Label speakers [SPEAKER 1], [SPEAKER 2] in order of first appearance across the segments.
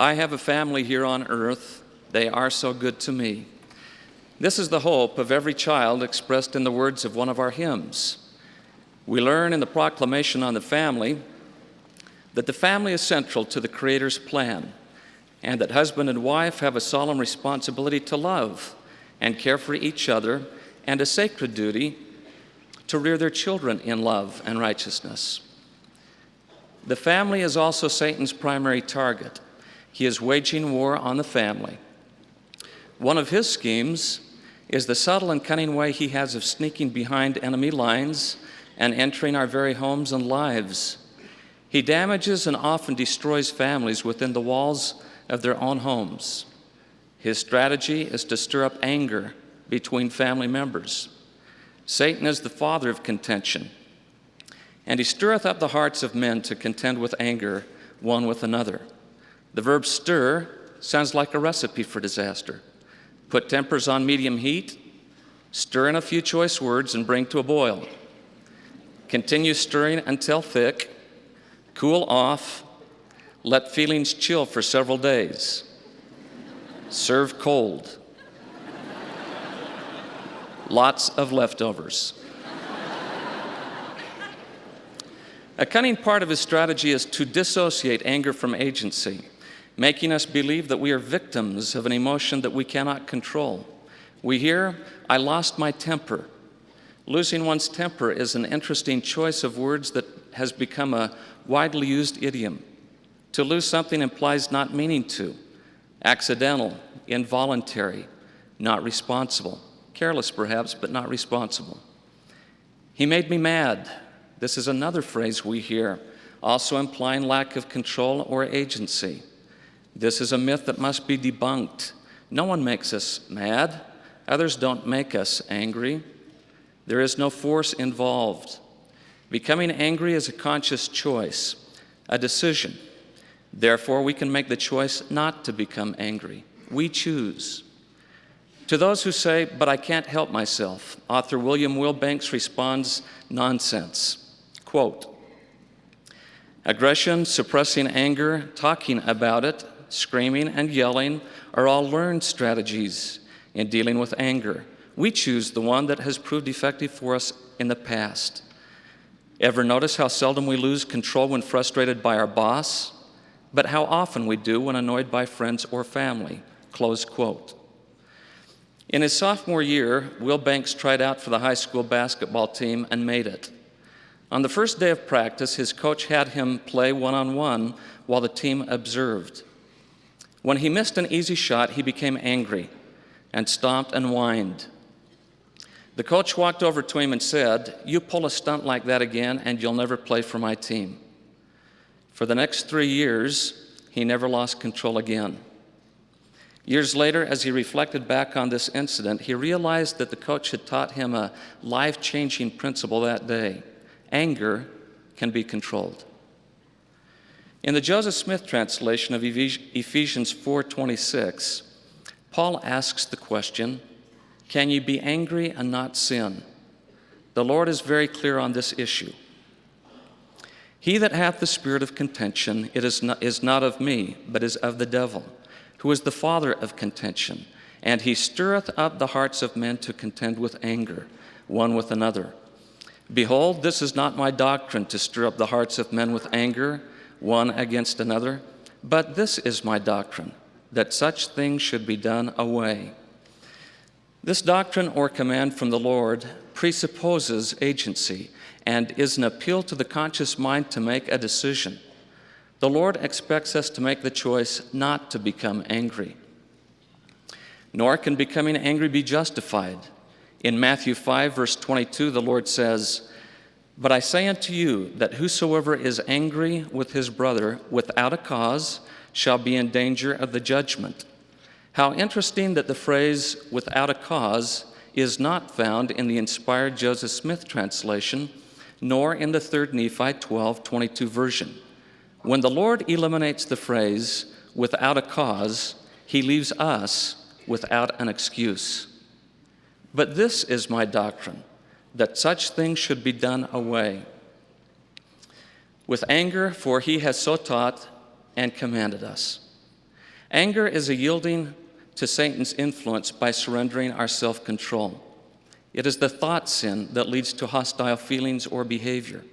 [SPEAKER 1] I have a family here on earth. They are so good to me. This is the hope of every child expressed in the words of one of our hymns. We learn in the proclamation on the family that the family is central to the Creator's plan, and that husband and wife have a solemn responsibility to love and care for each other, and a sacred duty to rear their children in love and righteousness. The family is also Satan's primary target. He is waging war on the family. One of his schemes is the subtle and cunning way he has of sneaking behind enemy lines and entering our very homes and lives. He damages and often destroys families within the walls of their own homes. His strategy is to stir up anger between family members. Satan is the father of contention, and he stirreth up the hearts of men to contend with anger one with another. The verb stir sounds like a recipe for disaster. Put tempers on medium heat, stir in a few choice words, and bring to a boil. Continue stirring until thick, cool off, let feelings chill for several days. Serve cold. Lots of leftovers. A cunning part of his strategy is to dissociate anger from agency, making us believe that we are victims of an emotion that we cannot control. We hear, "I lost my temper." Losing one's temper is an interesting choice of words that has become a widely used idiom. To lose something implies not meaning to, accidental, involuntary, not responsible, careless perhaps, but not responsible. He made me mad. This is another phrase we hear, also implying lack of control or agency. This is a myth that must be debunked. No one makes us mad. Others don't make us angry. There is no force involved. Becoming angry is a conscious choice, a decision. Therefore, we can make the choice not to become angry. We choose. To those who say, "But I can't help myself," author William Wilbanks responds, "Nonsense." Quote, "Aggression, suppressing anger, talking about it, screaming and yelling are all learned strategies in dealing with anger. We choose the one that has proved effective for us in the past. Ever notice how seldom we lose control when frustrated by our boss, but how often we do when annoyed by friends or family?" Close quote. In his sophomore year, Wilbanks tried out for the high school basketball team and made it. On the first day of practice, his coach had him play one-on-one while the team observed. When he missed an easy shot, he became angry and stomped and whined. The coach walked over to him and said, "You pull a stunt like that again and you'll never play for my team." For the next 3 years, he never lost control again. Years later, as he reflected back on this incident, he realized that the coach had taught him a life-changing principle that day. Anger can be controlled. In the Joseph Smith translation of Ephesians 4:26, Paul asks the question, "Can you be angry and not sin?" The Lord is very clear on this issue. "He that hath the spirit of contention, it is not of me, but is of the devil, who is the father of contention, and he stirreth up the hearts of men to contend with anger, one with another. Behold, this is not my doctrine, to stir up the hearts of men with anger, one against another, but this is my doctrine, that such things should be done away." This doctrine or command from the Lord presupposes agency and is an appeal to the conscious mind to make a decision. The Lord expects us to make the choice not to become angry. Nor can becoming angry be justified. In Matthew 5, verse 22, the Lord says, "But I say unto you that whosoever is angry with his brother without a cause shall be in danger of the judgment." How interesting that the phrase "without a cause" is not found in the inspired Joseph Smith translation, nor in the 3rd Nephi 12:22 version. When the Lord eliminates the phrase "without a cause," he leaves us without an excuse. "But this is my doctrine, that such things should be done away with anger, for he has so taught and commanded us." Anger is a yielding to Satan's influence by surrendering our self-control. It is the thought sin that leads to hostile feelings or behavior.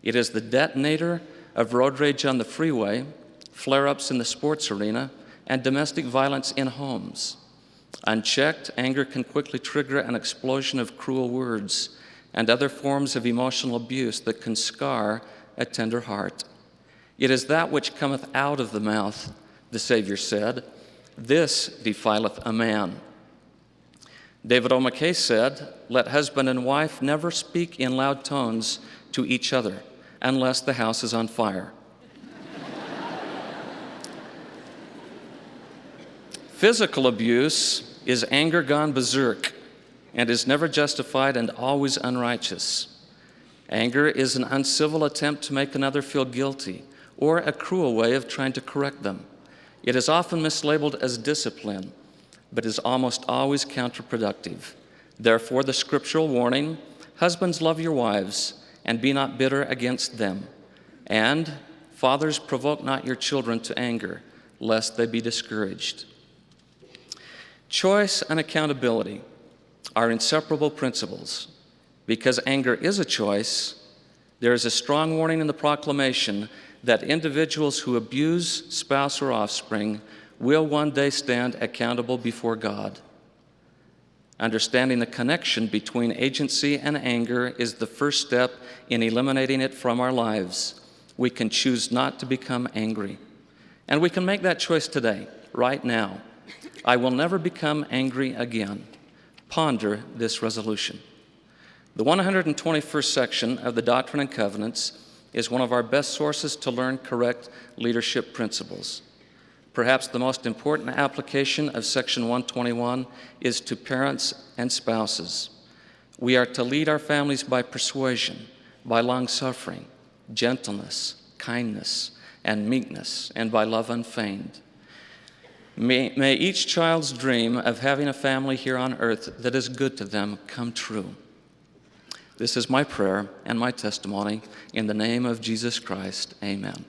[SPEAKER 1] It is the detonator of road rage on the freeway, flare-ups in the sports arena, and domestic violence in homes. Unchecked, anger can quickly trigger an explosion of cruel words and other forms of emotional abuse that can scar a tender heart. It is that which cometh out of the mouth, the Savior said, this defileth a man. David O. McKay said, let husband and wife never speak in loud tones to each other unless the house is on fire. Physical abuse is anger gone berserk and is never justified and always unrighteous. Anger is an uncivil attempt to make another feel guilty or a cruel way of trying to correct them. It is often mislabeled as discipline, but is almost always counterproductive. Therefore, the scriptural warning, husbands, love your wives, and be not bitter against them. And fathers, provoke not your children to anger, lest they be discouraged. Choice and accountability are inseparable principles. Because anger is a choice, there is a strong warning in the proclamation that individuals who abuse spouse or offspring will one day stand accountable before God. Understanding the connection between agency and anger is the first step in eliminating it from our lives. We can choose not to become angry. And we can make that choice today, right now. I will never become angry again. Ponder this resolution. The 121st section of the Doctrine and Covenants is one of our best sources to learn correct leadership principles. Perhaps the most important application of section 121 is to parents and spouses. We are to lead our families by persuasion, by long-suffering, gentleness, kindness, and meekness, and by love unfeigned. May each child's dream of having a family here on earth that is good to them come true. This is my prayer and my testimony. In the name of Jesus Christ, amen.